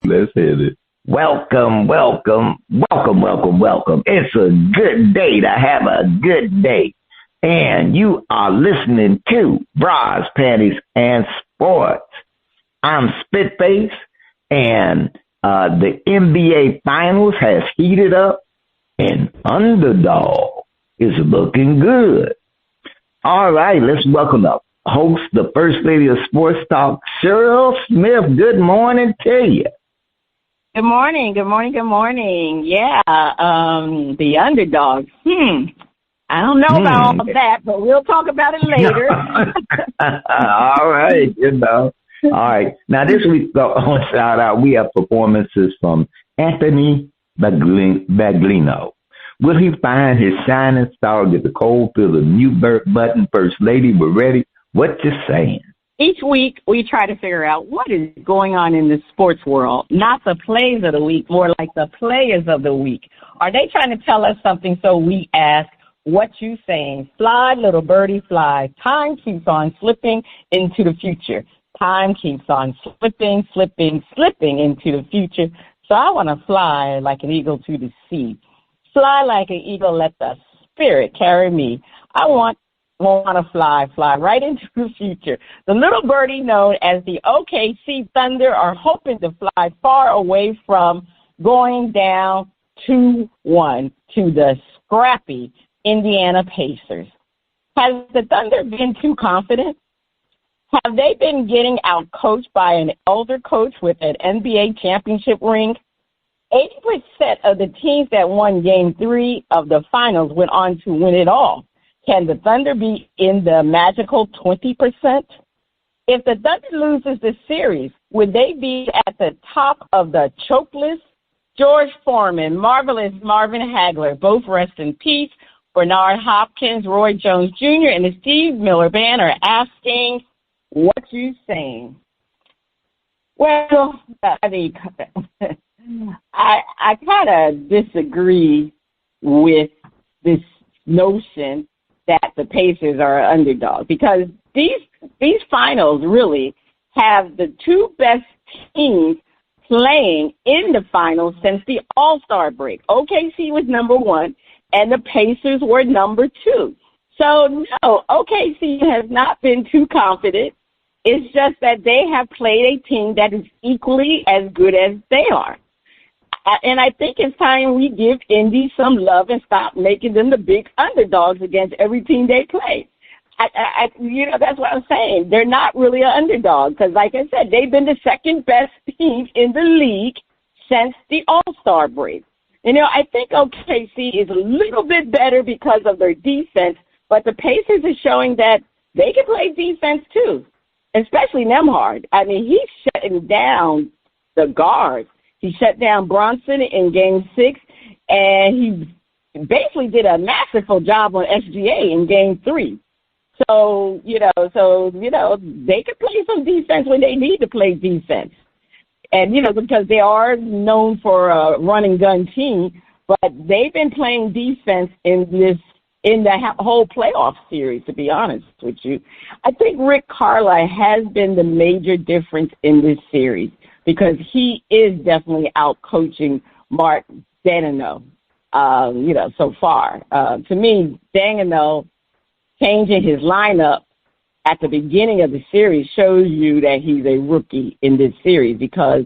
Let's hit it. Welcome, welcome, welcome, welcome, welcome. It's a good day to have a good day. And you are listening to Bras, Panties, and Sports. I'm Spitface, and the NBA Finals has heated up, and Underdog is looking good. All right, let's welcome up host, the First Lady of Sports Talk, Cheryl Smith. Good morning to you. Good morning, good morning, good morning. Yeah, the Underdog. I don't know about all that, but we'll talk about it later. All right, All right. Now, this week, on shout out, we have performances from Anthony Baglino. Will he find his shining star, get the cold feel of mute button? First Lady, we're ready. What you saying? Each week, we try to figure out what is going on in the sports world, not the plays of the week, more like the players of the week. Are they trying to tell us something? So we ask, what you saying? Fly, little birdie, fly. Time keeps on slipping into the future. Time keeps on slipping into the future. So I want to fly like an eagle to the sea. Fly like an eagle, let the spirit carry me. I want to fly right into the future. The little birdie known as the OKC Thunder are hoping to fly far away from going down 2-1 to the scrappy Indiana Pacers. Has the Thunder been too confident? Have they been getting out-coached by an older coach with an NBA championship ring? 80% of the teams that won Game 3 of the finals went on to win it all. Can the Thunder be in the magical 20%? If the Thunder loses the series, would they be at the top of the choke list? George Foreman, Marvelous Marvin Hagler, both rest in peace. Bernard Hopkins, Roy Jones Jr., and the Steve Miller Band are asking, what you saying? Well, I mean, I kind of disagree with this notion that the Pacers are an underdog, because these finals really have the two best teams playing in the finals since the All-Star break. OKC was number one, and the Pacers were number two. So, no, OKC has not been too confident. It's just that they have played a team that is equally as good as they are. And I think it's time we give Indy some love and stop making them the big underdogs against every team they play. That's what I'm saying. They're not really an underdog because, like I said, they've been the second best team in the league since the All-Star break. I think OKC is a little bit better because of their defense, but the Pacers are showing that they can play defense too, especially Nembhard. I mean, he's shutting down the guards. He shut down Bronson in Game 6, and he basically did a masterful job on SGA in Game 3. So, they can play some defense when they need to play defense. And, because they are known for a run-and-gun team, but they've been playing defense in the whole playoff series, to be honest with you. I think Rick Carlisle has been the major difference in this series, because he is definitely out-coaching Mark Daigneault, so far. To me, Daigneault changing his lineup at the beginning of the series shows you that he's a rookie in this series because,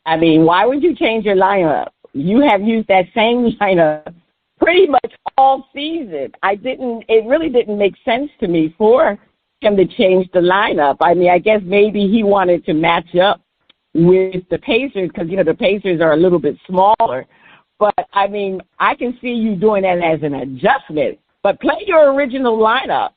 why would you change your lineup? You have used that same lineup pretty much all season. It really didn't make sense to me for him to change the lineup. I guess maybe he wanted to match up with the Pacers because, the Pacers are a little bit smaller. But, I can see you doing that as an adjustment. But play your original lineup.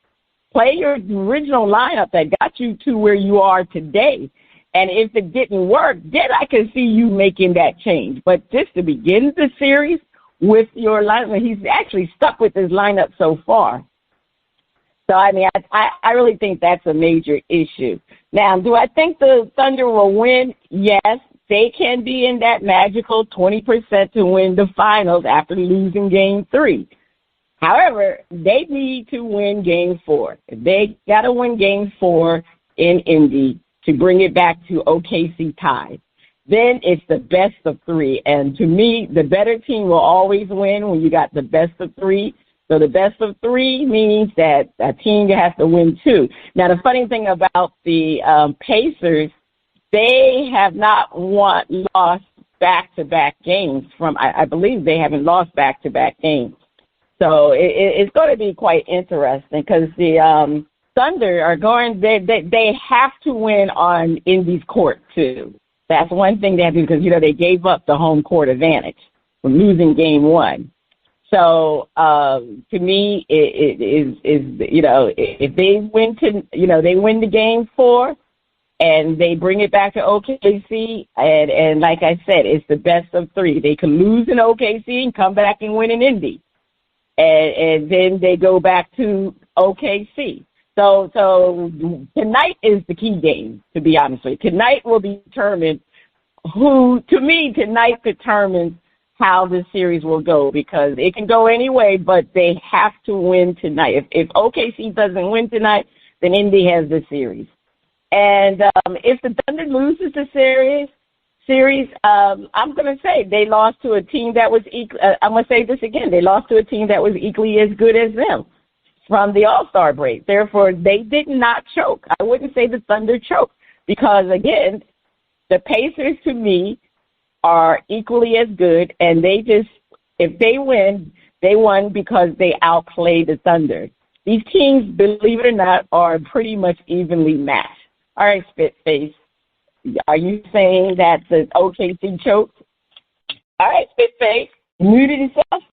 Play your original lineup that got you to where you are today. And if it didn't work, then I can see you making that change. But just to begin the series with your lineup, he's actually stuck with his lineup so far. So, I really think that's a major issue. Now, do I think the Thunder will win? Yes, they can be in that magical 20% to win the finals after losing Game 3. However, they need to win Game 4. They got to win Game 4 in Indy to bring it back to OKC tie. then it's the best of three. And to me, the better team will always win when you got the best of three. So the best of three means that a team has to win two. Now, the funny thing about the Pacers, they have not lost back-to-back games from, I believe they haven't lost back-to-back games. So it's going to be quite interesting because the Thunder are they have to win on Indy's court, too. That's one thing they have to do because, they gave up the home court advantage from losing game one. So to me, it is if they win they win the game four and they bring it back to OKC, and like I said, it's the best of three. They can lose in OKC and come back and win in Indy, and then they go back to OKC. So tonight is the key game, to be honest with you. Tonight will determine tonight determines how the series will go, because it can go any way, but they have to win tonight. If OKC doesn't win tonight, then Indy has the series. And if the Thunder loses the series, I'm going to say they lost to a team that was I'm going to say this again. They lost to a team that was equally as good as them from the All-Star break. Therefore, they did not choke. I wouldn't say the Thunder choked because, again, the Pacers, to me, are equally as good, and if they win, they won because they outplayed the Thunder. These teams, believe it or not, are pretty much evenly matched. All right, Spitface, are you saying that the OKC choked? All right, Spitface, muted himself.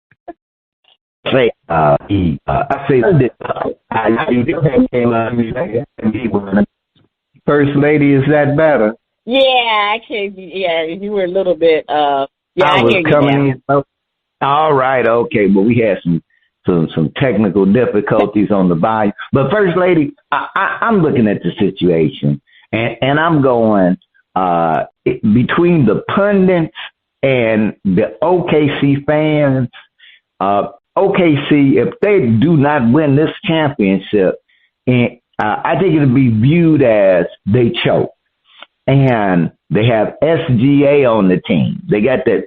First Lady, is that better? Yeah, you were a little bit, I was coming in. All right, okay, but we had some technical difficulties on the volume. But First Lady, I'm looking at the situation, and I'm going between the pundits and the OKC fans. OKC, if they do not win this championship, I think it'll be viewed as they choke. And they have SGA on the team. They got the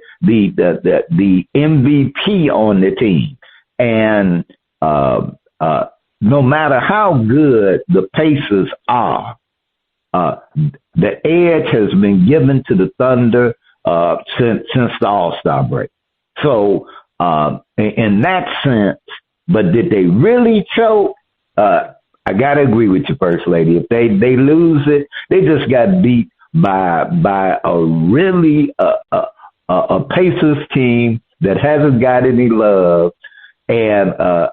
MVP on the team. And no matter how good the Pacers are, the edge has been given to the Thunder since the All-Star break. So in that sense, but did they really choke? I got to agree with you, First Lady. If they lose it, they just got beat by a really a Pacers team that hasn't got any love and a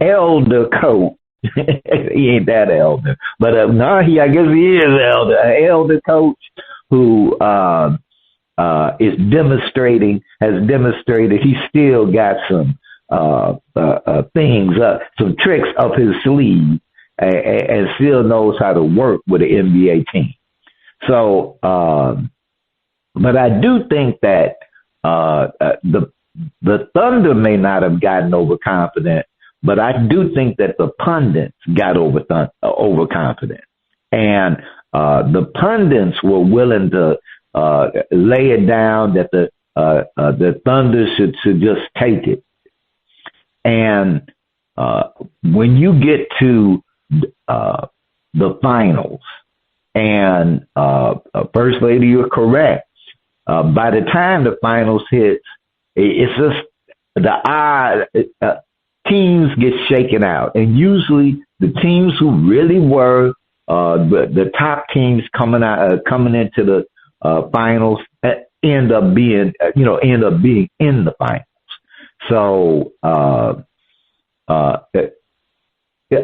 elder coach. He ain't that elder, but I guess he is elder. An elder coach who has demonstrated he still got some things, some tricks up his sleeve, and still knows how to work with an NBA team. So, but I do think that the Thunder may not have gotten overconfident, but I do think that the pundits got overconfident, and the pundits were willing to lay it down that the Thunder should just take it. And when you get to the finals, and First Lady, you're correct. By the time the finals hit, it's just the teams get shaken out, and usually the teams who really were the top teams coming into the finals end up being in the finals. So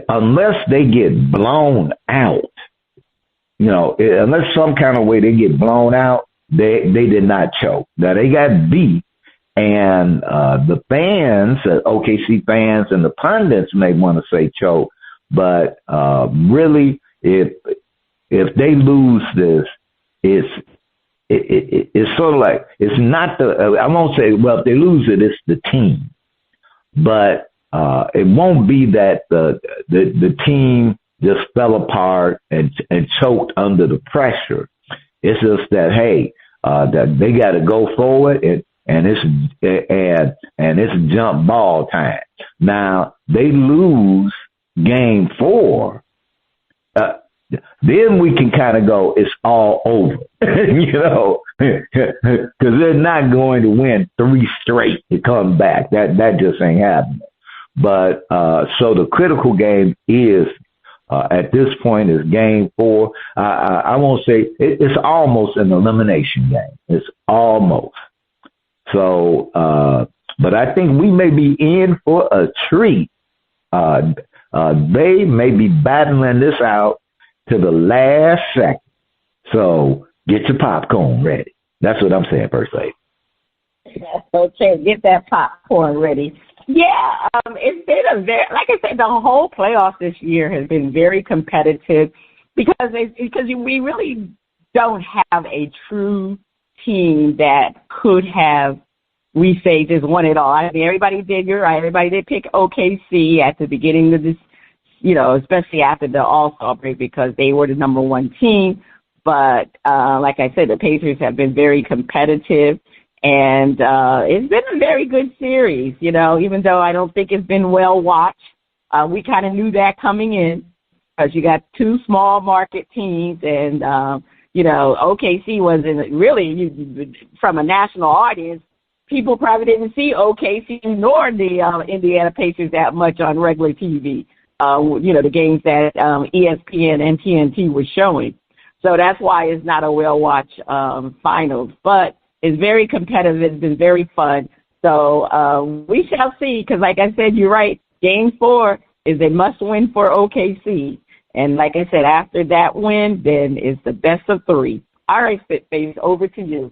unless they get blown out, unless some kind of way they get blown out, they did not choke. Now they got beat, and the fans, OKC fans, and the pundits may want to say choke, but really, if they lose this, it's sort of like it's not I won't say, well, if they lose it, it's the team, but it won't be that the team just fell apart and choked under the pressure. It's just that, hey, that they got to go forward and it's jump ball time. Now they lose game 4. Then we can kind of go, it's all over, because they're not going to win 3 straight to come back. That just ain't happening. But so the critical game is at this point is game 4. I won't say it's almost an elimination game. It's almost. So, but I think we may be in for a treat. They may be battling this out to the last second. So get your popcorn ready. That's what I'm saying, First Lady. Okay, get that popcorn ready. Yeah, it's been like I said, the whole playoff this year has been very competitive because we really don't have a true team that could have, we say, just won it all. I mean, everybody did pick OKC at the beginning of this, especially after the All-Star break because they were the number 1 team. But like I said, the Pacers have been very competitive. And it's been a very good series, even though I don't think it's been well watched. We kind of knew that coming in because you got 2 small market teams and, OKC wasn't really, from a national audience, people probably didn't see OKC nor the Indiana Pacers that much on regular TV, the games that ESPN and TNT was showing. So that's why it's not a well-watched finals. But it's very competitive. It's been very fun. So we shall see, because like I said, you're right. Game 4 is a must-win for OKC. And like I said, after that win, then it's the best of 3. All right, Spitface, over to you.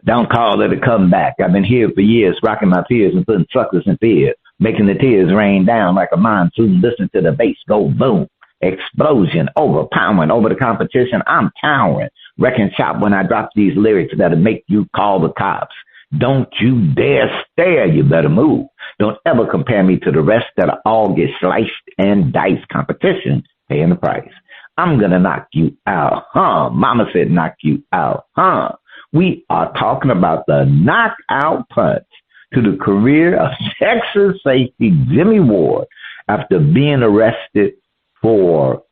Don't call it a comeback. I've been here for years, rocking my tears and putting suckers in fear, making the tears rain down like a monsoon. Listen to the bass go boom. Explosion, overpowering over the competition. I'm towering. Wrecking shop when I drop these lyrics that'll make you call the cops. Don't you dare stare, you better move. Don't ever compare me to the rest that'll all get sliced and diced. Competition, paying the price. I'm gonna knock you out, huh? Mama said knock you out, huh? We are talking about the knockout punch to the career of Texas safety Jimmy Ward after being arrested for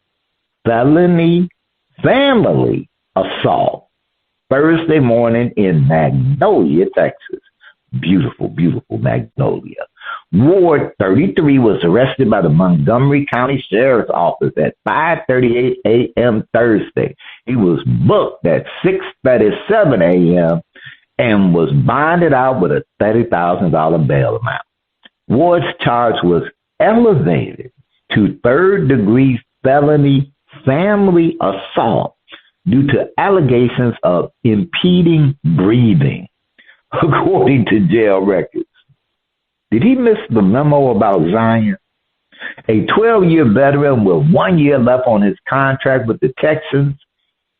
felony family assault Thursday morning in Magnolia, Texas. Beautiful, beautiful Magnolia. Ward, 33, was arrested by the Montgomery County Sheriff's Office at 5:38 a.m. Thursday. He was booked at 6:37 a.m. and was bonded out with a $30,000 bail amount. Ward's charge was elevated to 3rd-degree felony family assault due to allegations of impeding breathing, according to jail records. Did he miss the memo about Zion? A 12-year veteran with 1 year left on his contract with the Texans.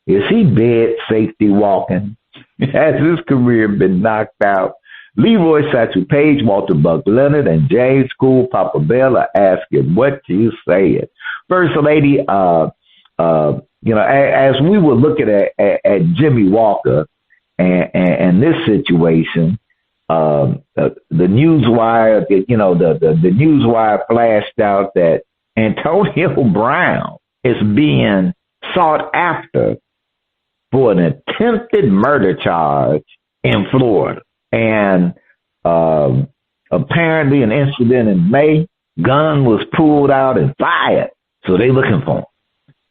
Is he dead safety walking? Has his career been knocked out? Leroy Satchel Page, Walter Buck Leonard, and James School Papa Bell are asking, what you saying? First Lady, as we were looking at Jimmy Walker and this situation, the Newswire, the Newswire flashed out that Antonio Brown is being sought after for an attempted murder charge in Florida. And apparently an incident in May, gun was pulled out and fired. So they looking for him.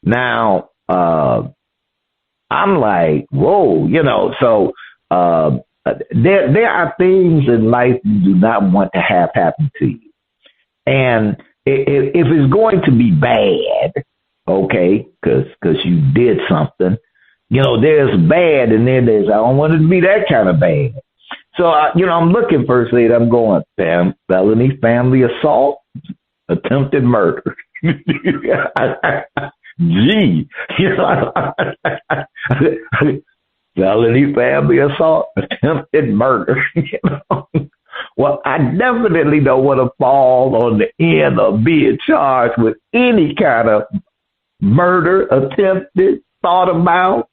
Now, I'm like, whoa, so there are things in life you do not want to have happen to you. And if it's going to be bad, okay, because you did something, there's bad and then there's, I don't want it to be that kind of bad. So, I'm looking, First Lady, I'm going, felony family assault, attempted murder. Gee, felony family assault, attempted murder. Well, I definitely don't want to fall on the end of being charged with any kind of murder, attempted, thought about.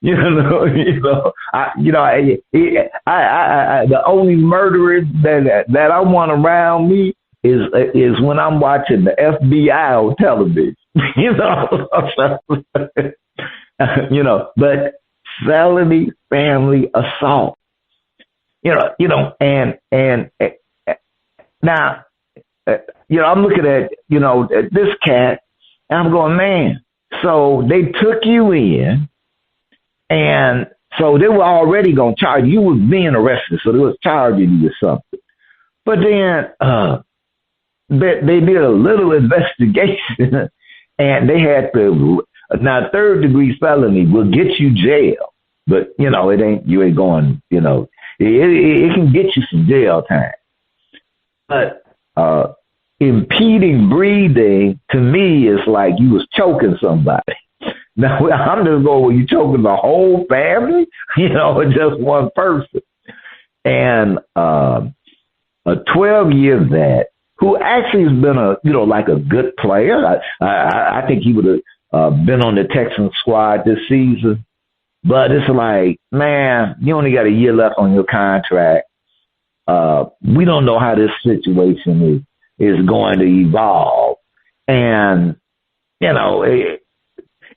The only murderers that I want around me is when I'm watching the FBI on television. But felony family assault. And now, I'm looking at this cat, and I'm going, man. So they took you in, and so they were already going to charge you. You was being arrested, so they was charging you with something. But then they did a little investigation, and they had to. Now, third-degree felony will get you jail, but it ain't. You ain't going. It can get you some jail time. But impeding breathing to me is like you was choking somebody. Now I'm just going, well, you choking the whole family, just one person. And a 12-year vet who actually has been a good player. I think he would have been on the Texans squad this season. But it's like, man, you only got a year left on your contract. We don't know how this situation is going to evolve. And,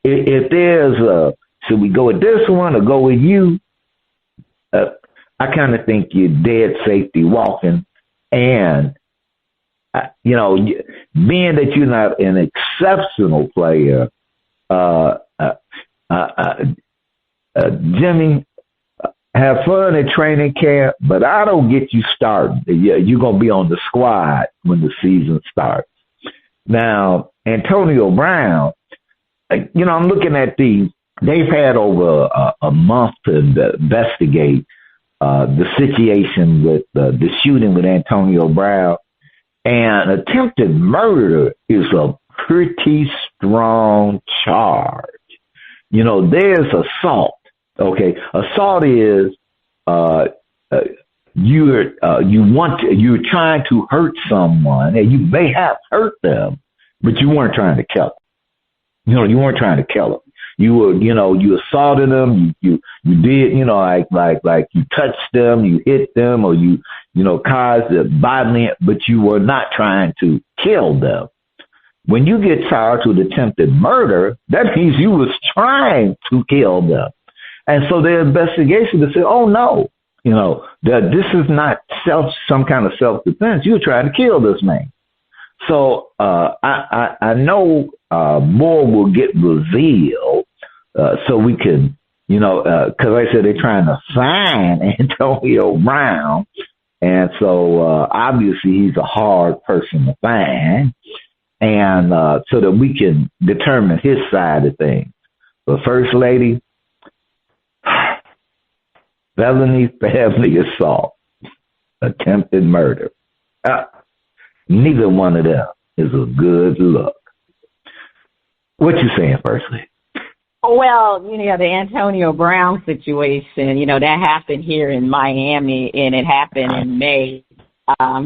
if there's should we go with this one or go with you? I kind of think you're dead safety walking. And, being that you're not an exceptional player, Jimmy, have fun at training camp, but I don't get you started. You're going to be on the squad when the season starts. Now, Antonio Brown, I'm looking at these. They've had over a month to investigate the situation with the shooting with Antonio Brown. And attempted murder is a pretty strong charge. There's assault. Okay, assault is you're trying to hurt someone, and you may have hurt them, but you weren't trying to kill them. You weren't trying to kill them. You were, you assaulted them. You did, like you touched them, you hit them, or you caused a bodily, but you were not trying to kill them. When you get charged with attempted murder, that means you was trying to kill them. And so the investigation to say, oh no, that this is not some kind of self-defense. You're trying to kill this man. So I know more will get revealed, so we can, because like I said, they're trying to find Antonio Brown, and so obviously he's a hard person to find, and so that we can determine his side of things. But First Lady, felony family assault, attempted murder. Neither one of them is a good look. What you saying, First Lady? Well, the Antonio Brown situation, that happened here in Miami, and it happened in May.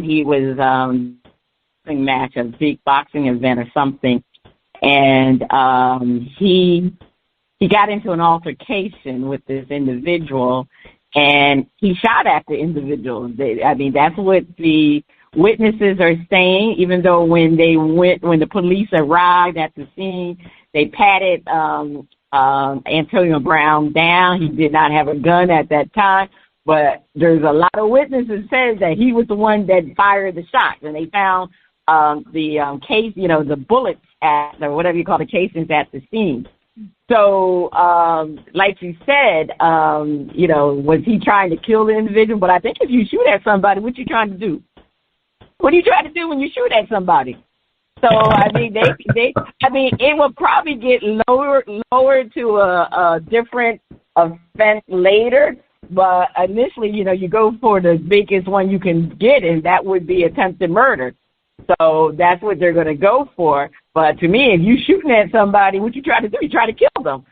He was a match, a big boxing event or something, and he got into an altercation with this individual, and he shot at the individual. That's what the witnesses are saying, even though when the police arrived at the scene, they patted Antonio Brown down. He did not have a gun at that time, but there's a lot of witnesses says that he was the one that fired the shots, and they found the case, the bullets or whatever you call the casings at the scene. So, like you said, was he trying to kill the individual? But I think if you shoot at somebody, what you trying to do? What are you trying to do when you shoot at somebody? So, it will probably get lowered to a different offense later. But initially, you go for the biggest one you can get, and that would be attempted murder. So that's what they're going to go for. But to me, if you shooting at somebody, what you try to do? You try to kill them.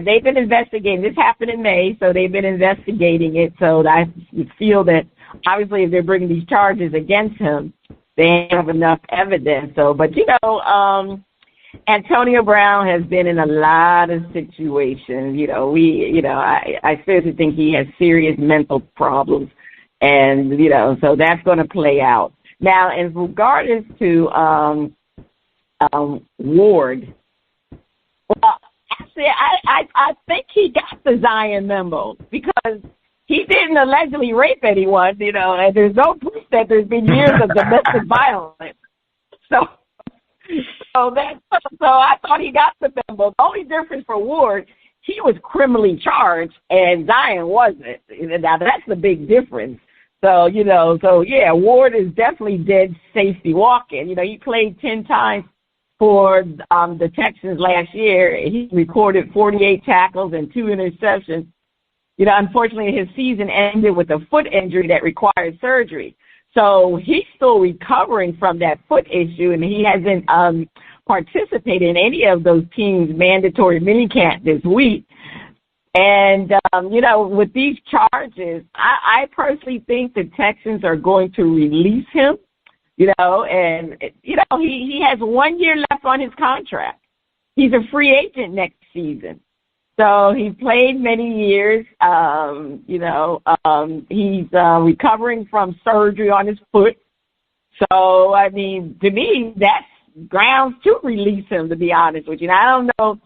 They've been investigating. This happened in May, so they've been investigating it. So I feel that obviously if they're bringing these charges against him, they have enough evidence. So, but Antonio Brown has been in a lot of situations. I seriously think he has serious mental problems, and so that's going to play out. Now, in regards to Ward, well, actually, I think he got the Zion memo because he didn't allegedly rape anyone, and there's no proof that there's been years of domestic violence. So I thought he got the memo. The only difference for Ward, he was criminally charged and Zion wasn't. Now that's the big difference. So Ward is definitely dead safety walking. He played 10 times for the Texans last year. He recorded 48 tackles and 2 interceptions. Unfortunately, his season ended with a foot injury that required surgery. So he's still recovering from that foot issue, and he hasn't participated in any of those teams' mandatory minicamp this week. And, with these charges, I personally think the Texans are going to release him, and he has 1 year left on his contract. He's a free agent next season. So he played many years. He's recovering from surgery on his foot. So, to me, that's grounds to release him, to be honest with you. And I don't know,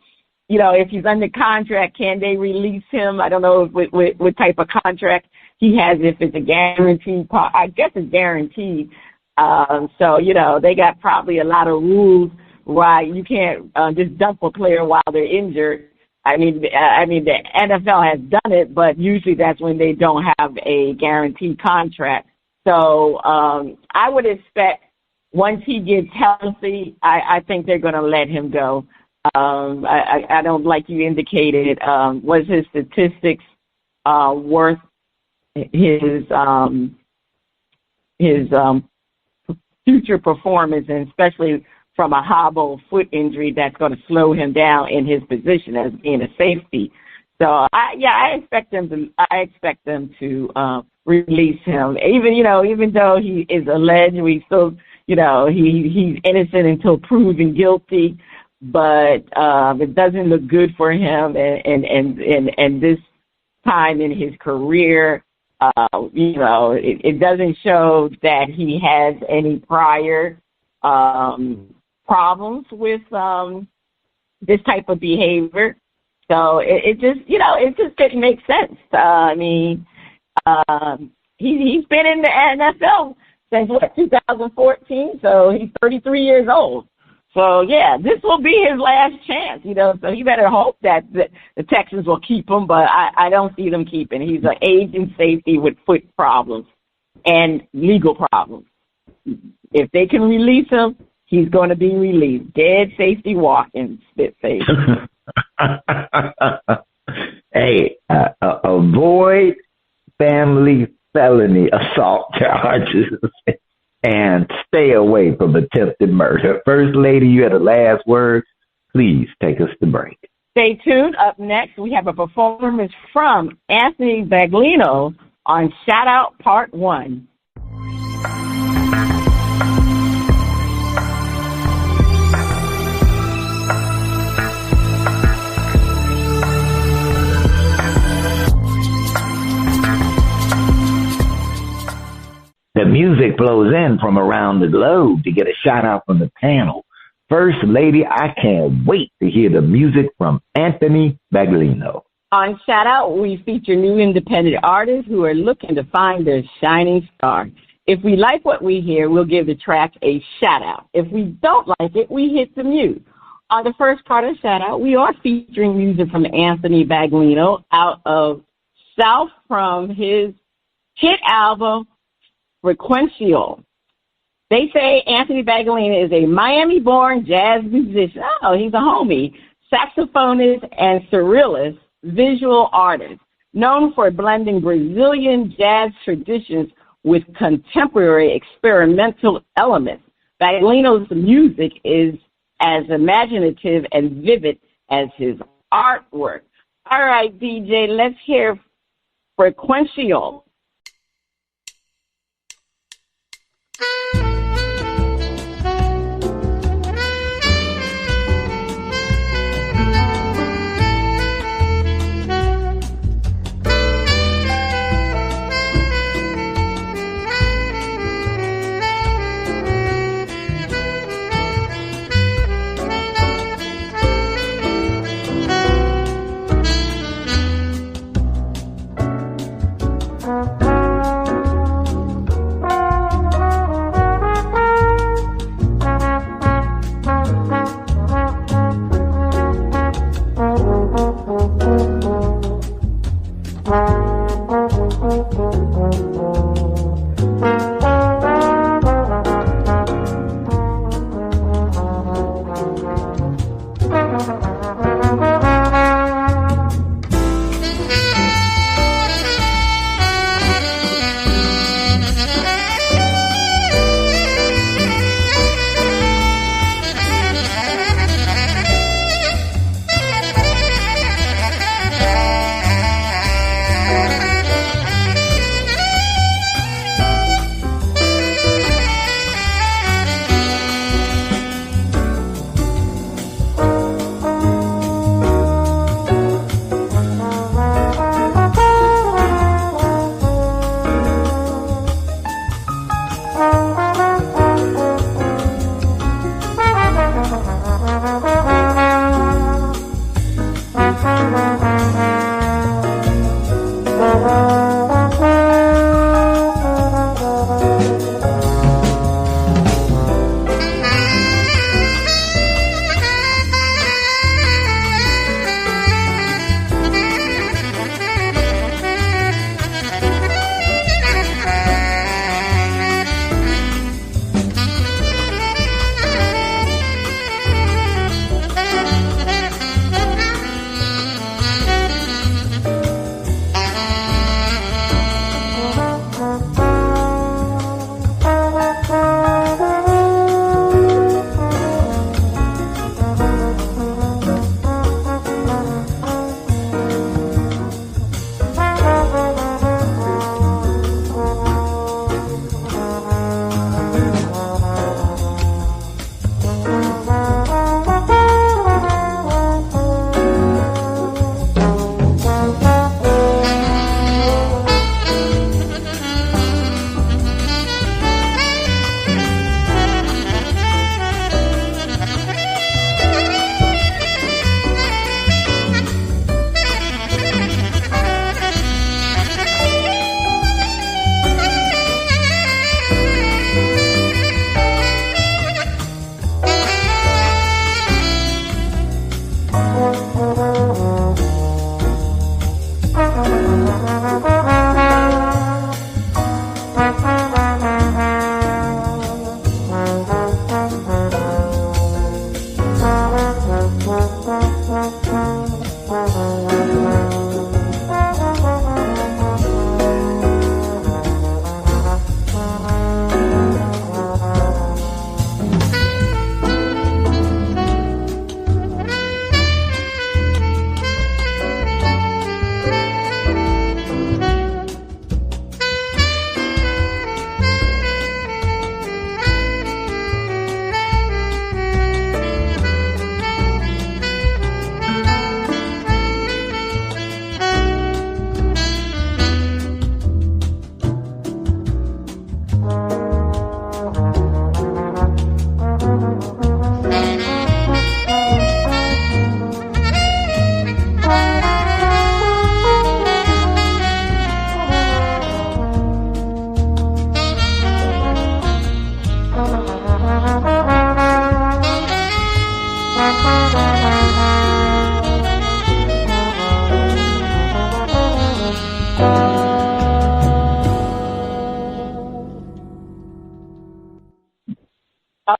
if he's under contract, can they release him? I don't know what type of contract he has, if it's a guaranteed. I guess it's guaranteed. They got probably a lot of rules why you can't just dump a player while they're injured. The NFL has done it, but usually that's when they don't have a guaranteed contract. So I would expect once he gets healthy, I think they're going to let him go. I don't, like you indicated, was his statistics worth his future performance, and especially from a hobble foot injury that's going to slow him down in his position as being a safety. So I expect them to release him. Even though he is alleged, we still, he's innocent until proven guilty. But it doesn't look good for him, and this time in his career, it doesn't show that he has any prior problems with this type of behavior. So it just didn't make sense. He's been in the NFL since 2014, so he's 33 years old. So this will be his last chance, so he better hope that the Texans will keep him, but I don't see them keeping. He's an aging safety with foot problems and legal problems. If they can release him, he's going to be released. Dead safety walking, spit face. Hey, avoid family felony assault charges and stay away from attempted murder. First Lady, you had the last word. Please take us to break. Stay tuned. Up next, we have a performance from Anthony Baglino on Shout Out Part 1. The music flows in from around the globe to get a shout out from the panel. First Lady, I can't wait to hear the music from Anthony Baglino. On Shout Out, we feature new independent artists who are looking to find their shining star. If we like what we hear, we'll give the track a shout out. If we don't like it, we hit the mute. On the first part of Shout Out, we are featuring music from Anthony Baglino out of South from his hit album, Frequencio. They say Anthony Baglino is a Miami-born jazz musician. Oh, he's a homie. Saxophonist and surrealist visual artist, known for blending Brazilian jazz traditions with contemporary experimental elements. Baglino's music is as imaginative and vivid as his artwork. All right, DJ, let's hear Frequencio.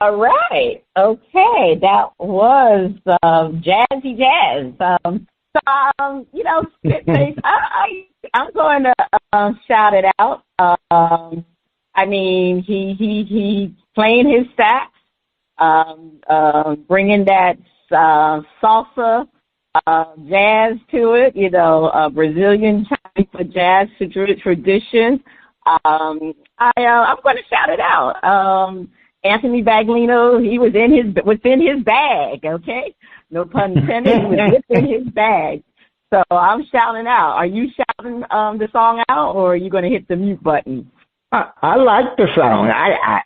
All right. Okay. That was Jazzy Jazz. Spaceface, I'm going to shout it out. I mean, he playing his sax, bringing that salsa jazz to it, Brazilian type of jazz tradition. I'm going to shout it out. Anthony Baglino, he was within his bag, okay? No pun intended, he was within his bag. So I'm shouting out. Are you shouting the song out, or are you going to hit the mute button? I like the song. I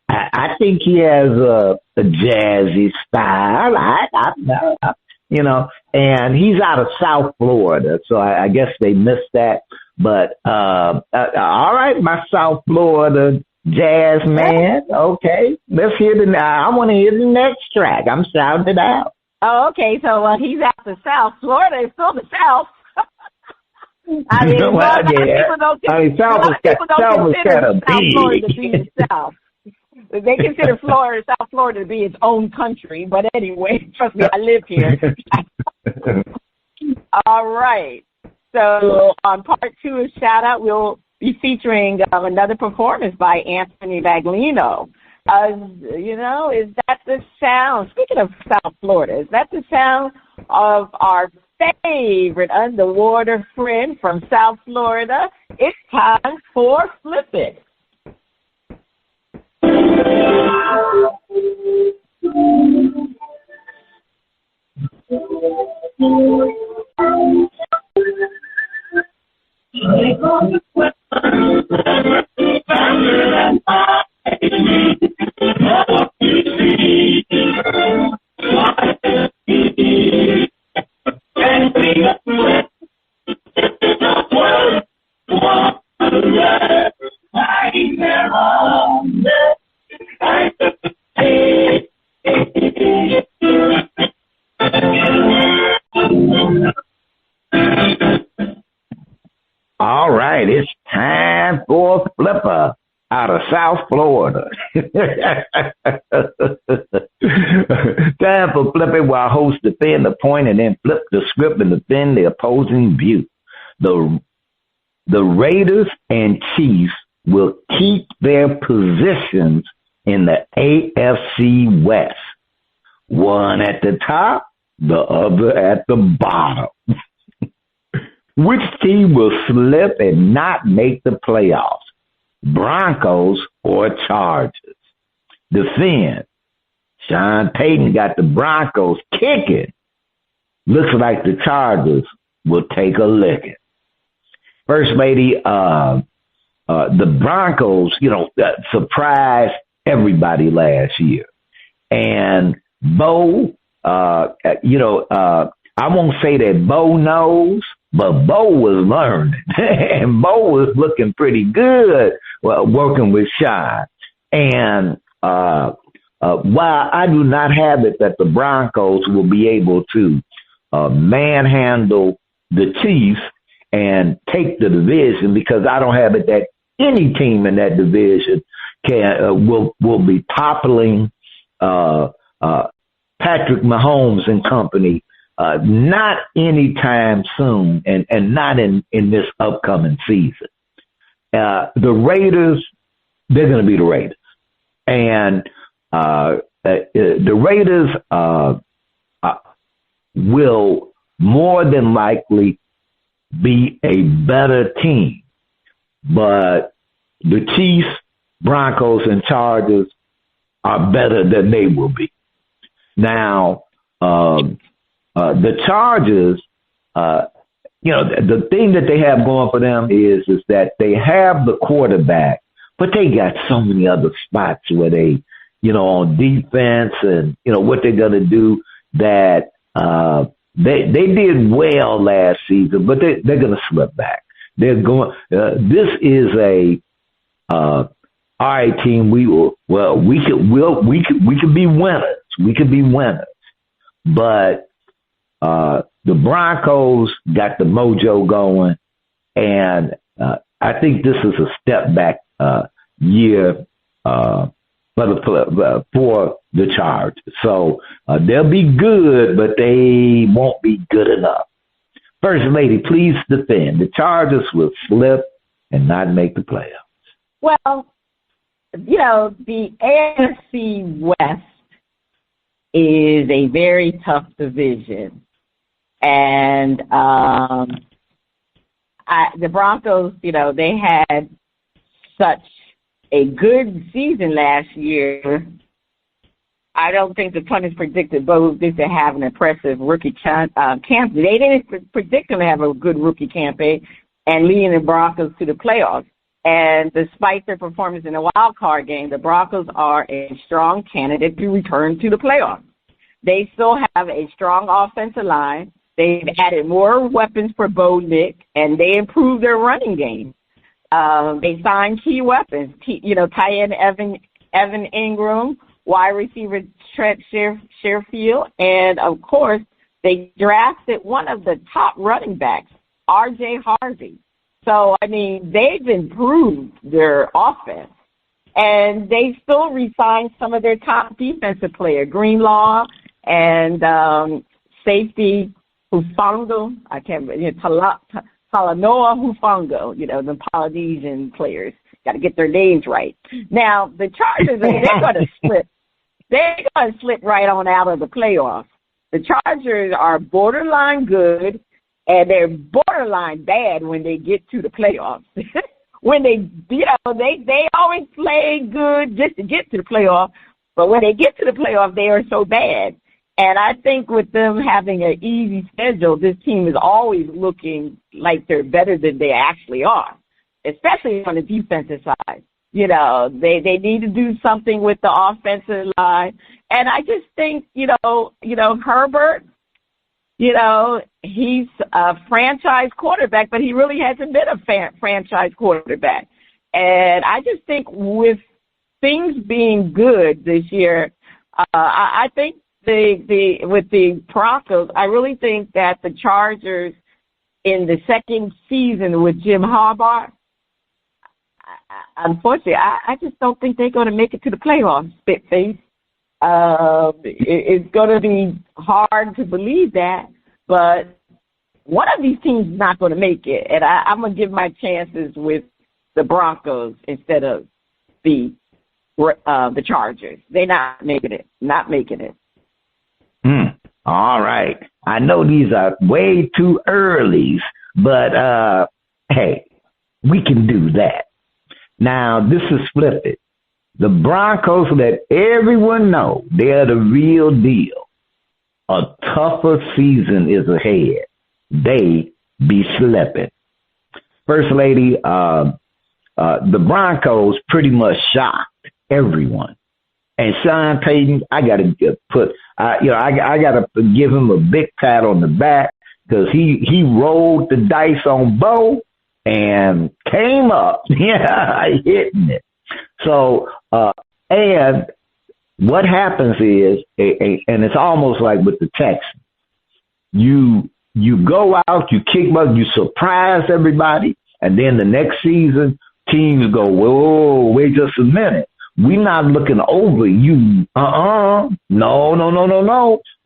think he has a jazzy style. And he's out of South Florida, so I guess they missed that. But all right, my South Florida jazz man. Okay, let's hear I want to hear the next track. I'm shouting it out. Oh, okay. So he's out the South. Florida is still the South. I mean, well, yeah. South Florida to be the South. They consider South Florida to be its own country. But anyway, trust me, I live here. All right. So on part 2 of Shout Out, we'll be featuring another performance by Anthony Baglino. Is that the sound? Speaking of South Florida, is that the sound of our favorite underwater friend from South Florida? It's time for Flip It. All right, it's time for Flipper out of South Florida. Time for Flipper, where hosts defend the point and then flip the script and defend the opposing view. The Raiders and Chiefs will keep their positions in the AFC West. One at the top, the other at the bottom. Which team will slip and not make the playoffs? Broncos or Chargers? Defend. Sean Payton got the Broncos kicking. Looks like the Chargers will take a licking. First Lady, the Broncos, surprised everybody last year. And Bo, I won't say that Bo knows, but Bo was learning. And Bo was looking pretty good working with Sean. And while I do not have it that the Broncos will be able to manhandle the Chiefs and take the division, because I don't have it that any team in that division will be toppling Patrick Mahomes and company, not anytime soon, and not in this upcoming season. The Raiders, they're going to be the Raiders. And the Raiders will more than likely be a better team. But the Chiefs, Broncos, and Chargers are better than they will be. Now, the Chargers, the thing that they have going for them is that they have the quarterback, but they got so many other spots where they, on defense and, what they're going to do, that they did well last season, but they're going to slip back. They're going, this is all right, team, we could be winners. We could be winners. But the Broncos got the mojo going, and I think this is a step back year for the the Chargers. So they'll be good, but they won't be good enough. First Lady, please defend. The Chargers will slip and not make the playoffs. Well, the AFC West is a very tough division. And the Broncos, they had such a good season last year. I don't think the pundits predicted both this to have an impressive rookie camp. They didn't predict them to have a good rookie campaign and leading the Broncos to the playoffs. And despite their performance in the wild card game, the Broncos are a strong candidate to return to the playoffs. They still have a strong offensive line. They've added more weapons for Bo Nick, and they improved their running game. They signed key weapons, tight end Evan Ingram, wide receiver Trent Sherfield, and, of course, they drafted one of the top running backs, R.J. Harvey. So, they've improved their offense, and they still re-signed some of their top defensive players, Greenlaw and safety Hufango. I can't remember, Talanoa Hufango, the Polynesian players. Got to get their names right. Now, the Chargers, they're going to slip. They're going to slip right on out of the playoffs. The Chargers are borderline good, and they're borderline bad when they get to the playoffs. When they always play good just to get to the playoffs, but when they get to the playoffs, they are so bad. And I think with them having an easy schedule, this team is always looking like they're better than they actually are, especially on the defensive side. They need to do something with the offensive line. And I just think, Herbert, he's a franchise quarterback, but he really hasn't been a franchise quarterback. And I just think with things being good this year, I think with the Broncos, I really think that the Chargers in the second season with Jim Harbaugh, unfortunately, I just don't think they're going to make it to the playoffs, Spitface. It's going to be hard to believe that, but one of these teams is not going to make it, and I'm going to give my chances with the Broncos instead of the Chargers. They're not making it. All right. I know these are way too early, but hey, we can do that. Now, this is flip it. The Broncos let everyone know they're the real deal. A tougher season is ahead. They be slipping. First Lady, the Broncos pretty much shocked everyone. And Sean Payton, I got to I got to give him a big pat on the back because he rolled the dice on Bo and came up, hitting it. So, and what happens is, and it's almost like with the Texans, you go out, you kick butt, you surprise everybody, and then the next season, teams go, whoa, wait just a minute. We're not looking over you. No.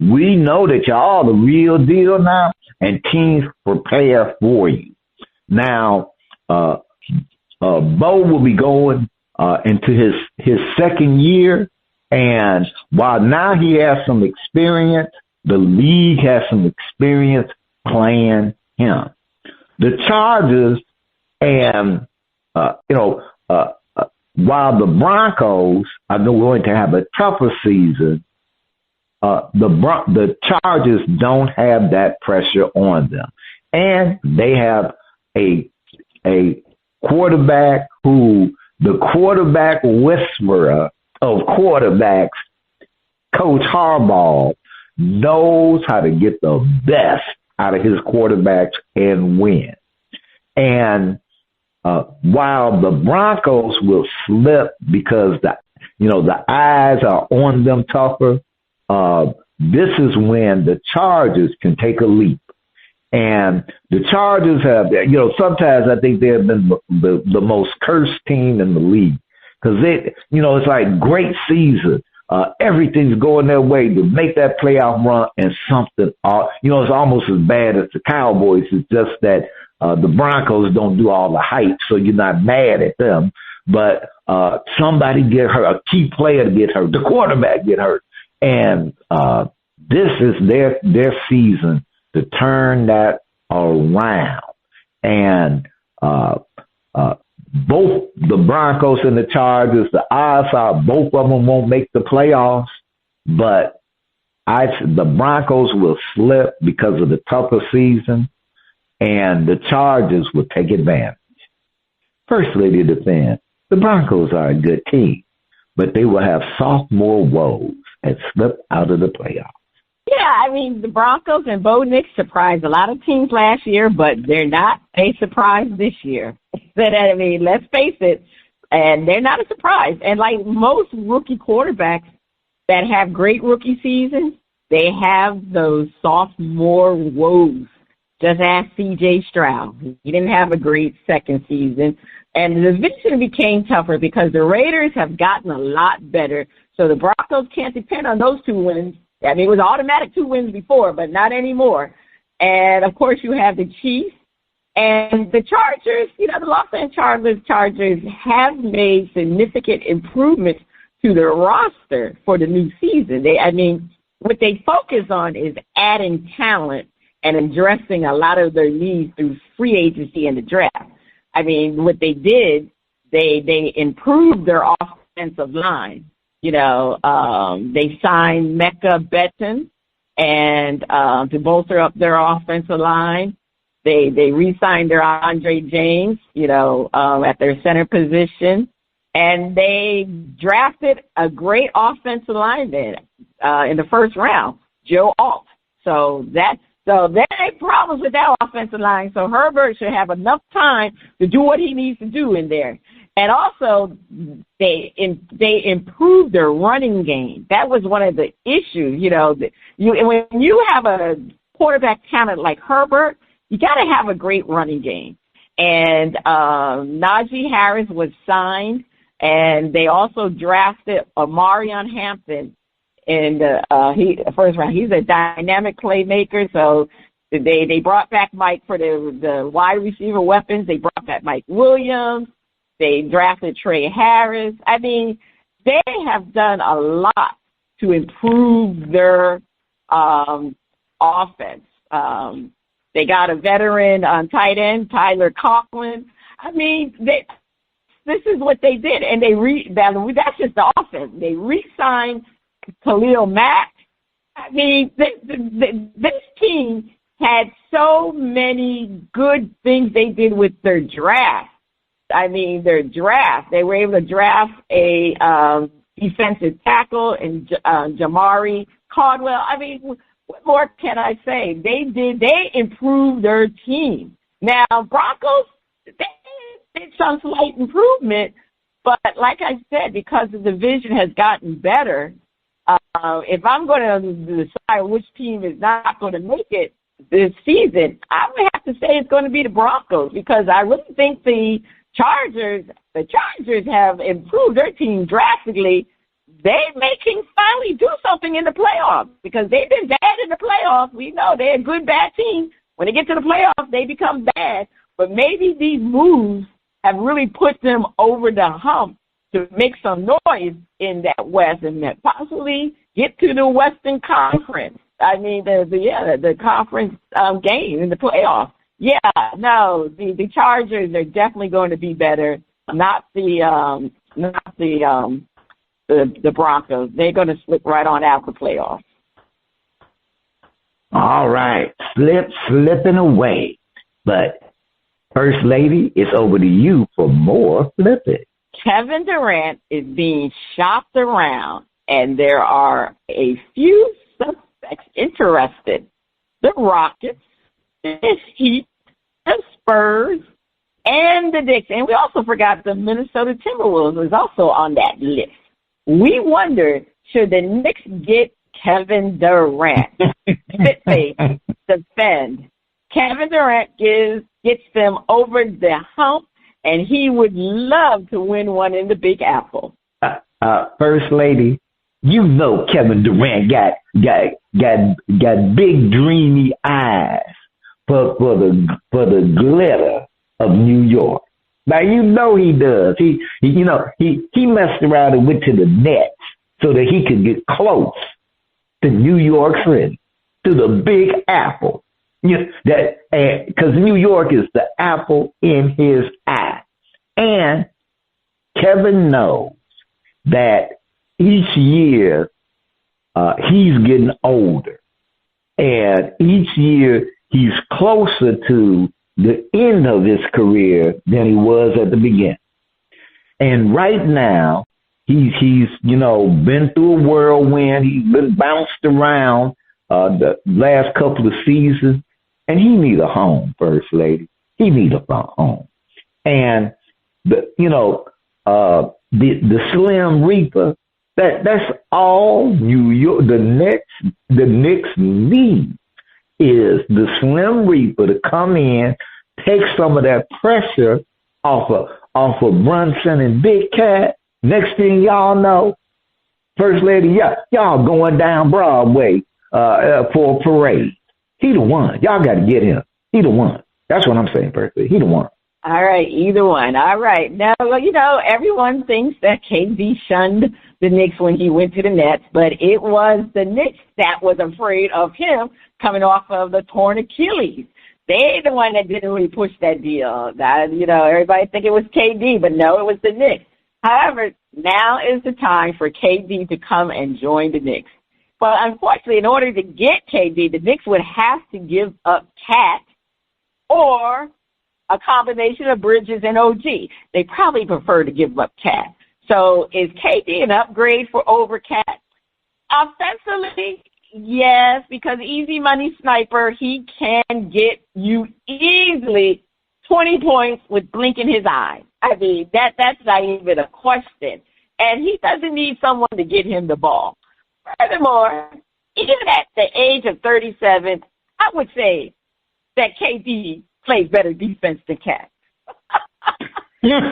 We know that y'all the real deal now, and teams prepare for you. Now, Bo will be going into his second year, and while now he has some experience, the league has some experience playing him. The Chargers and while the Broncos are going to have a tougher season, the Chargers don't have that pressure on them. And they have a quarterback who, the quarterback whisperer of quarterbacks, Coach Harbaugh, knows how to get the best out of his quarterbacks and win. And while the Broncos will slip because the eyes are on them tougher, this is when the Chargers can take a leap. And the Chargers have, sometimes I think they have been the most cursed team in the league because it's like great season, everything's going their way to make that playoff run, and something, it's almost as bad as the Cowboys. It's just that the Broncos don't do all the hype, so you're not mad at them. But somebody get hurt, a key player get hurt, the quarterback get hurt, and this is their season to turn that around. And both the Broncos and the Chargers, the odds are both of them won't make the playoffs, but the Broncos will slip because of the tougher season, and the Chargers will take advantage. First Lady defends, the Broncos are a good team, but they will have sophomore woes and slip out of the playoffs. Yeah, I mean, the Broncos and Bo Nix surprised a lot of teams last year, but they're not a surprise this year. I mean, let's face it, and they're not a surprise. And like most rookie quarterbacks that have great rookie seasons, they have those sophomore woes. Just ask C.J. Stroud. He didn't have a great second season. And the division became tougher because the Raiders have gotten a lot better. So the Broncos can't depend on those 2 wins. I mean, it was automatic 2 wins before, but not anymore. And, of course, you have the Chiefs and the Chargers. The Los Angeles Chargers have made significant improvements to their roster for the new season. What they focus on is adding talent and addressing a lot of their needs through free agency and the draft. I mean, what they did, they improved their offensive line. They signed Mecca Beton and to bolster up their offensive line. They re-signed their Andre James, at their center position. And they drafted a great offensive lineman in the first round, Joe Alt. So there ain't problems with that offensive line. So Herbert should have enough time to do what he needs to do in there. And also, they improved their running game. That was one of the issues. When you have a quarterback talent like Herbert, you got to have a great running game. And Najee Harris was signed, and they also drafted Omarion Hampton in the first round. He's a dynamic playmaker, so they brought back Mike for the wide receiver weapons. They brought back Mike Williams. They drafted Trey Harris. I mean, they have done a lot to improve their offense. They got a veteran on tight end, Tyler Conklin. I mean, this is what they did, and that's just the offense. They re-signed Khalil Mack. I mean, this team had so many good things they did with their draft. I mean, they were able to draft a defensive tackle in Jamari Caldwell. I mean, what more can I say? They improved their team. Now, Broncos, they did some slight improvement, but like I said, because the division has gotten better, if I'm going to decide which team is not going to make it this season, I would have to say it's going to be the Broncos, because I really think the Chargers have improved their team drastically. They can finally do something in the playoffs, because they've been bad in the playoffs. We know they're a good, bad team. When they get to the playoffs, they become bad. But maybe these moves have really put them over the hump to make some noise in that West and possibly get to the Western Conference. I mean, the conference game in the playoffs. Yeah, no, the Chargers are definitely going to be better. Not the Broncos. They're going to slip right on out the playoffs. All right, slipping away. But First Lady, it's over to you for more flipping. Kevin Durant is being shopped around, and there are a few suspects interested. The Rockets, the Heat, the Spurs, and the Knicks. And we also forgot the Minnesota Timberwolves is also on that list. We wonder, should the Knicks get Kevin Durant? They defend. Kevin Durant gets them over the hump, and he would love to win one in the Big Apple. First Lady, You know Kevin Durant got big dreamy eyes for the glitter of New York. Now you know he does. He messed around and went to the Nets so that he could get close to New York City, to the Big Apple. Because New York is the apple in his eye. And Kevin knows that each year he's getting older. And each year he's closer to the end of his career than he was at the beginning. And right now, he's been through a whirlwind. He's been bounced around the last couple of seasons. And he needs a home, First Lady. He needs a home. And the Slim Reaper, that's all New York. The Knicks need is the Slim Reaper to come in, take some of that pressure off of Brunson and Big Cat. Next thing y'all know, First Lady, y'all going down Broadway for a parade. He the one. Y'all got to get him. He the one. That's what I'm saying, First Lady. He the one. All right, either one. All right. Now, everyone thinks that KD shunned the Knicks when he went to the Nets, but it was the Knicks that was afraid of him coming off of the torn Achilles. They the one that didn't really push that deal. Everybody think it was KD, but no, it was the Knicks. However, now is the time for KD to come and join the Knicks. But unfortunately, in order to get KD, the Knicks would have to give up Cat or a combination of Bridges and OG. They probably prefer to give up Cat. So is KD an upgrade over Cat? Offensively, yes, because easy money sniper, he can get you easily 20 points with blinking his eye. I mean, that's not even a question. And he doesn't need someone to get him the ball. Furthermore, even at the age of 37, I would say that KD plays better defense than Cat. That's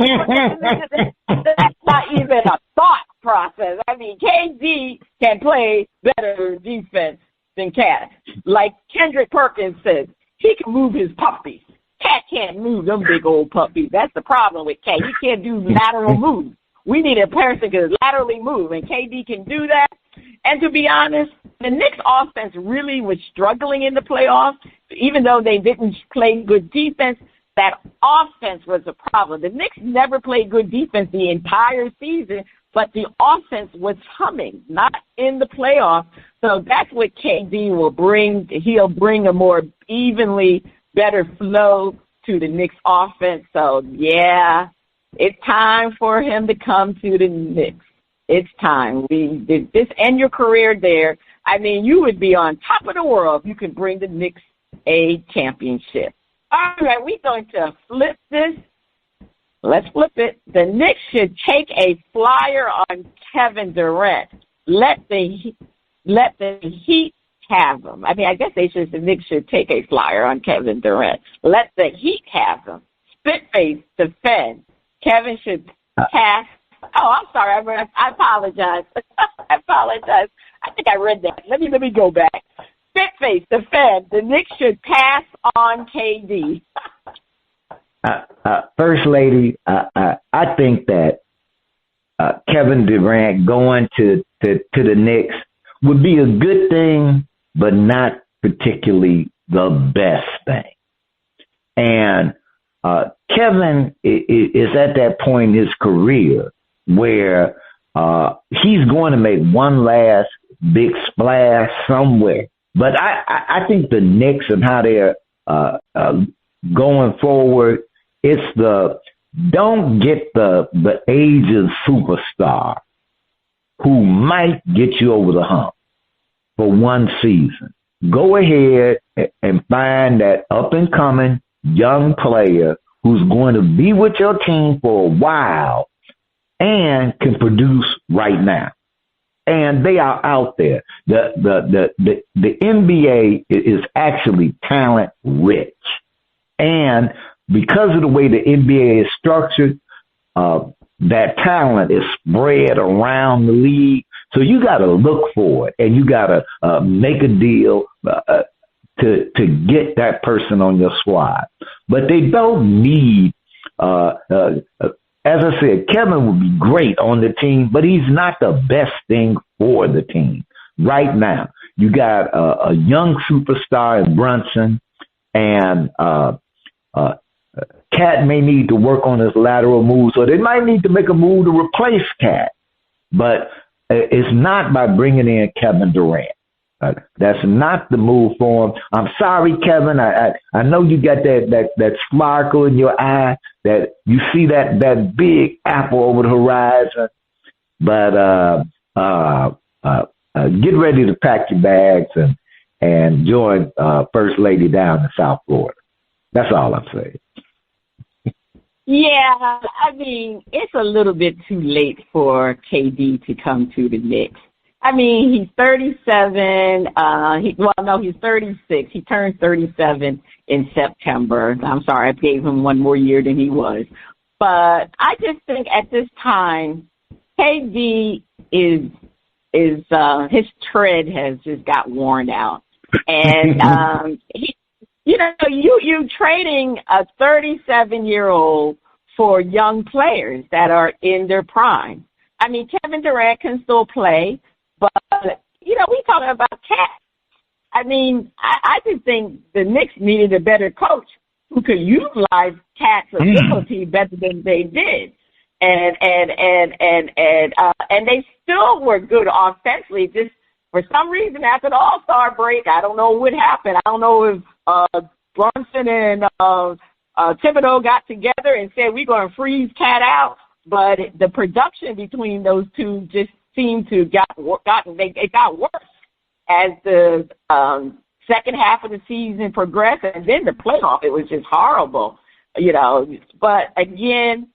not even a thought process. I mean, KD can play better defense than Cat. Like Kendrick Perkins says, he can move his puppies. Cat can't move them big old puppies. That's the problem with Cat. He can't do lateral moves. We need a person who can laterally move, and KD can do that. And to be honest, the Knicks offense really was struggling in the playoffs. Even though they didn't play good defense, that offense was a problem. The Knicks never played good defense the entire season, but the offense was humming, not in the playoffs. So that's what KD will bring. He'll bring a more evenly better flow to the Knicks offense. So, yeah, it's time for him to come to the Knicks. It's time. Just end your career there. I mean, you would be on top of the world if you could bring the Knicks a championship. All right, we're going to flip this. Let's flip it. The Knicks should take a flyer on Kevin Durant. Let the Heat have him. I mean, I guess the Knicks should take a flyer on Kevin Durant. Let the Heat have him. Spitface defend. Kevin should pass. Oh, I'm sorry. I apologize. I apologize. I think I read that. Let me go back. Spitface defend. The Knicks should pass on KD. First Lady, I think that Kevin Durant going to the Knicks would be a good thing, but not particularly the best thing. And Kevin is at that point in his career where he's going to make one last big splash somewhere. But I think the Knicks and how they're going forward, it's don't get the aging superstar who might get you over the hump for one season. Go ahead and find that up-and-coming young player who's going to be with your team for a while and can produce right now. And they are out there. The NBA is actually talent rich. And because of the way the NBA is structured, that talent is spread around the league. So you got to look for it, and you got to make a deal to get that person on your squad. But they don't need, as I said, Kevin would be great on the team, but he's not the best thing for the team right now. You got a young superstar in Brunson, and Cat may need to work on his lateral moves, or they might need to make a move to replace Cat. But it's not by bringing in Kevin Durant. That's not the move for him. I'm sorry, Kevin. I know you got that sparkle in your eye, that you see that big apple over the horizon. But get ready to pack your bags and join First Lady down in South Florida. That's all I'm saying. Yeah, I mean, it's a little bit too late for KD to come to the Knicks. I mean, he's 37. He's 36. He turned 37 in September. I'm sorry, I gave him one more year than he was. But I just think at this time, KD is his tread has just got worn out. And, you trading a 37-year-old for young players that are in their prime. I mean, Kevin Durant can still play, but, we talking about Cat. I mean, I just think the Knicks needed a better coach who could utilize Cat's ability better than they did. And they still were good offensively. Just for some reason, after the All-Star break, I don't know what happened. I don't know if Brunson and Thibodeau got together and said, we're going to freeze Cat out. But the production between those two just seemed to it got worse as the second half of the season progressed. And then the playoff, it was just horrible, But again,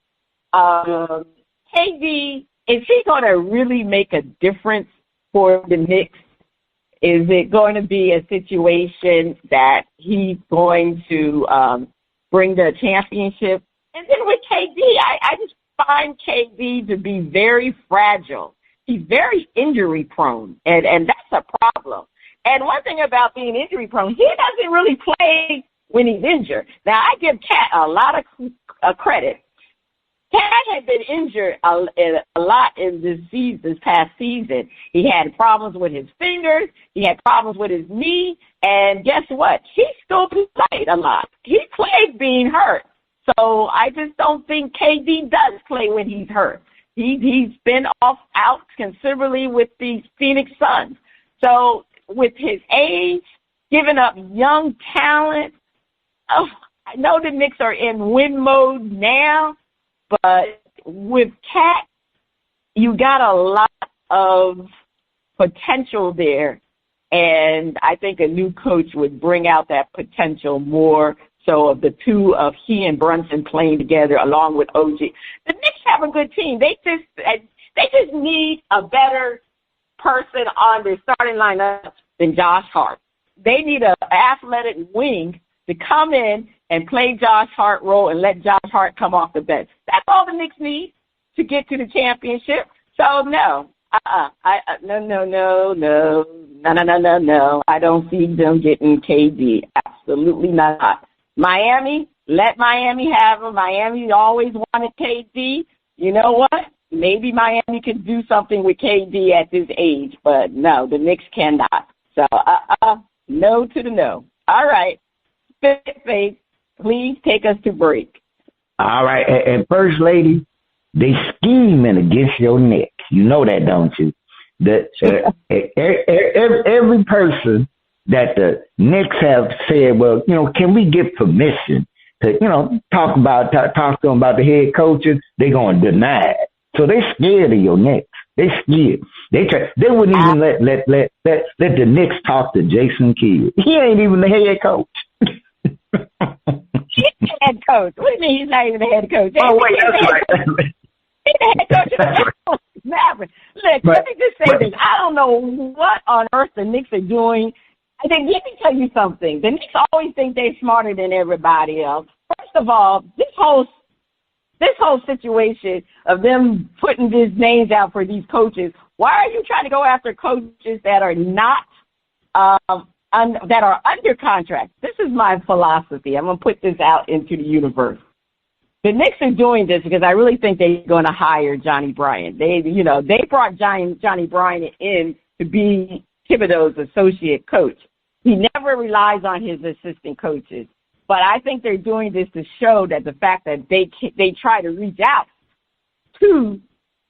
KD, is he going to really make a difference for the Knicks? Is it going to be a situation that he's going to bring the championship? And then with KD, I just find KD to be very fragile. He's very injury prone, and that's a problem. And one thing about being injury prone, he doesn't really play when he's injured. Now, I give Cat a lot of credit. Cat had been injured a lot in this past season. He had problems with his fingers. He had problems with his knee. And guess what? He still played a lot. He played being hurt. So I just don't think KD does play when he's hurt. He's been out considerably with the Phoenix Suns. So with his age, giving up young talent, I know the Knicks are in win mode now, but with Cat, you got a lot of potential there, and I think a new coach would bring out that potential more so of the two of he and Brunson playing together along with OG. The Knicks have a good team. They just need a better person on their starting lineup than Josh Hart. They need an athletic wing to come in and play Josh Hart role and let Josh Hart come off the bench. That's all the Knicks need to get to the championship. So no, no. I don't see them getting KD. Absolutely not. Miami, let Miami have him. Miami always wanted KD. You know what? Maybe Miami can do something with KD at this age, but no, the Knicks cannot. So, no to the no. All right. Faith, please take us to break. All right. And First Lady, they scheming against your Knicks. You know that, don't you? Every person that the Knicks have said, well, can we get permission to, talk to them about the head coaches? They're going to deny it. So they scared of your Knicks. They scared. They wouldn't even let the Knicks talk to Jason Kidd. He ain't even the head coach. He's the head coach. What do you mean he's not even the head coach? Oh, wait, that's right. He's the head coach of the Mavericks. Look, let me just say this. I don't know what on earth the Knicks are doing. I think, let me tell you something. The Knicks always think they're smarter than everybody else. First of all, this whole situation of them putting these names out for these coaches Why are you trying to go after coaches that are not that are under contract? This is my philosophy. I'm going to put this out into the universe. The Knicks are doing this because I really think they're going to hire Johnny Bryant. They brought Johnny Bryant in to be Thibodeau's associate coach. He never relies on his assistant coaches. But I think they're doing this to show that the fact that they try to reach out to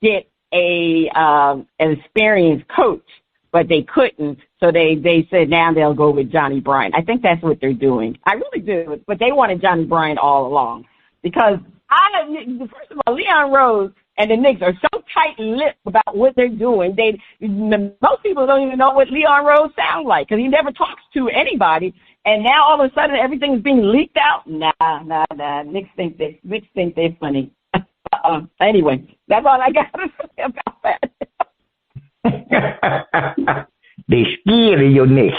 get an experienced coach, but they couldn't. So they said now they'll go with Johnny Bryant. I think that's what they're doing. I really do. But they wanted Johnny Bryant all along because first of all, Leon Rose and the Knicks are so tight-lipped about what they're doing. Most people don't even know what Leon Rose sounds like because he never talks to anybody. And now all of a sudden everything's being leaked out. Nah. Knicks think they're funny. Anyway, that's all I got to say about that. They scared of your Knicks.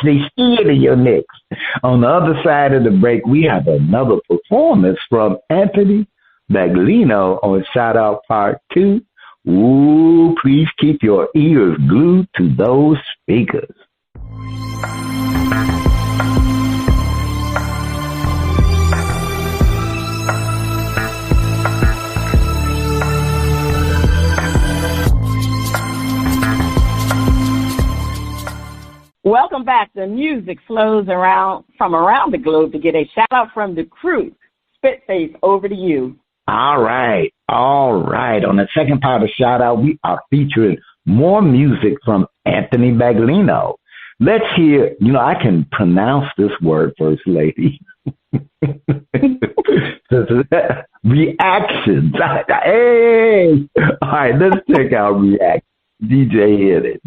On the other side of the break, we have another performance from Anthony Baglino on Shout Out Part 2. Ooh, please keep your ears glued to those speakers. Welcome back. The music flows from around the globe to get a shout out from the crew. Spitface, over to you. All right. On the second part of Shout Out, we are featuring more music from Anthony Baglino. Let's hear, I can pronounce this word, First Lady. Reactions. Hey! All right, let's check out React. DJ hit it.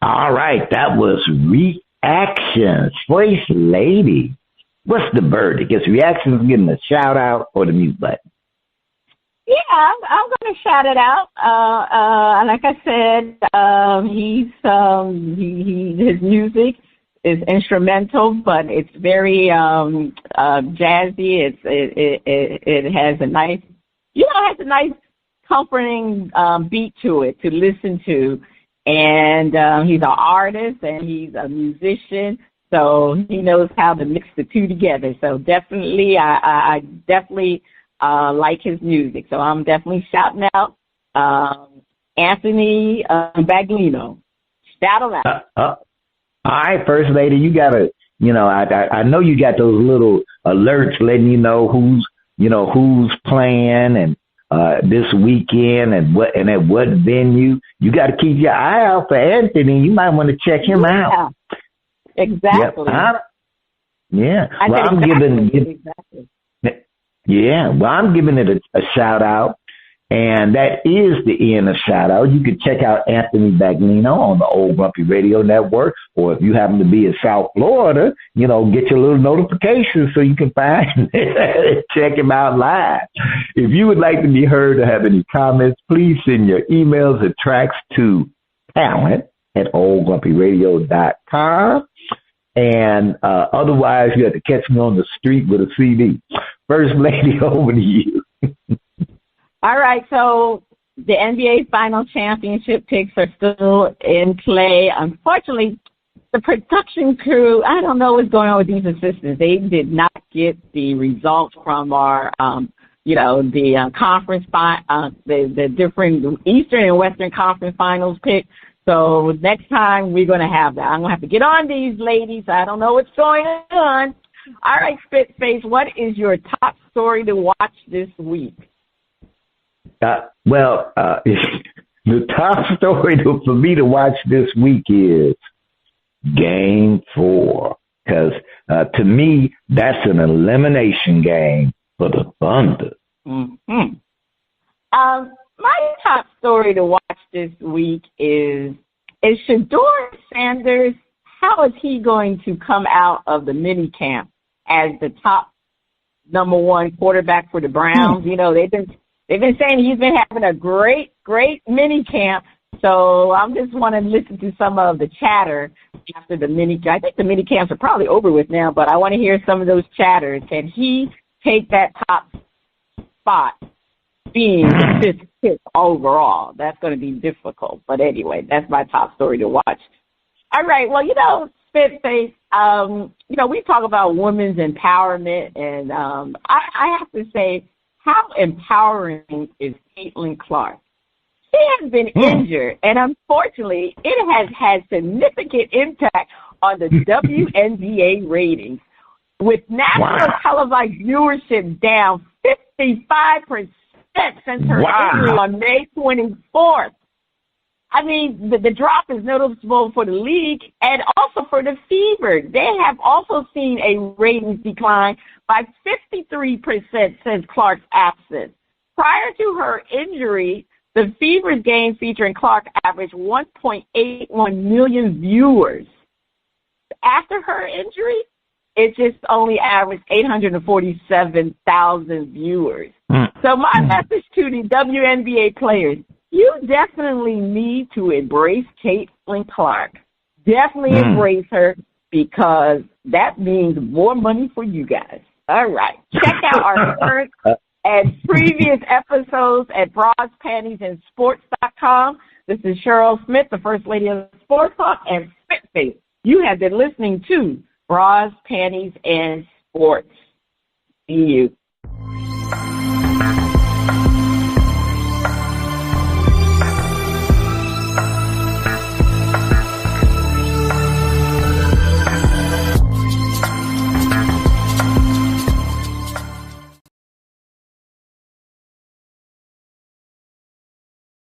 All right, that was reactions. First lady, what's the verdict? Is reactions getting a shout out or the mute button? Yeah, I'm going to shout it out. Like I said, his music is instrumental, but it's very jazzy. It has a nice, comforting beat to it to listen to. And he's an artist and he's a musician, so he knows how to mix the two together. So definitely, I definitely like his music. So I'm definitely shouting out Anthony Baglino. Shout him out. All right, First Lady, you gotta, I know you got those little alerts letting you know who's playing and this weekend and at what venue. You got to keep your eye out for Anthony. You might want to check him out. Exactly. Well, I'm giving it a shout out, and that is the end of shout out. You can check out Anthony Baglino on the Old Grumpy Radio Network, or if you happen to be in South Florida, get your little notifications so you can find check him out live. If you would like to be heard or have any comments, please send your emails and tracks to talent@oldgrumpyradio.com. And otherwise, you have to catch me on the street with a CD. First Lady, over to you. All right, so the NBA Final Championship picks are still in play. Unfortunately, the production crew, I don't know what's going on with these assistants. They did not get the results from our, the conference, the different Eastern and Western Conference Finals pick. So next time we're going to have that. I'm going to have to get on these ladies. I don't know what's going on. All right, Spitface, what is your top story to watch this week? The top story for me to watch this week is Game 4. Because to me, that's an elimination game for the Thunder. Mm-hmm. My top story to watch this week is Shedeur Sanders. How is he going to come out of the mini camp as the top number one quarterback for the Browns? They've been saying he's been having a great mini camp. So I'm just want to listen to some of the chatter after the mini. I think the mini camps are probably over with now, but I want to hear some of those chatters. Can he take that top spot, being the fifth pick overall? That's going to be difficult. But anyway, that's my top story to watch. All right. Well, Spitface, we talk about women's empowerment, and I have to say, how empowering is Caitlin Clark? She has been injured, and unfortunately, it has had significant impact on the WNBA ratings, with national televised viewership down 55% since her injury on May 24th. I mean, the drop is noticeable for the league and also for the Fever. They have also seen a ratings decline by 53% since Clark's absence. Prior to her injury, the Fever's game featuring Clark averaged 1.81 million viewers. After her injury, it just only averaged 847,000 viewers. So my message to the WNBA players, you definitely need to embrace Caitlin Clark. Definitely embrace her, because that means more money for you guys. All right. Check out our current and previous episodes at BrasPantiesAndSports.com. This is Cheryl Smith, the First Lady of Sports Talk, and Spitface. You have been listening to Bras, Panties, and Sports. See you.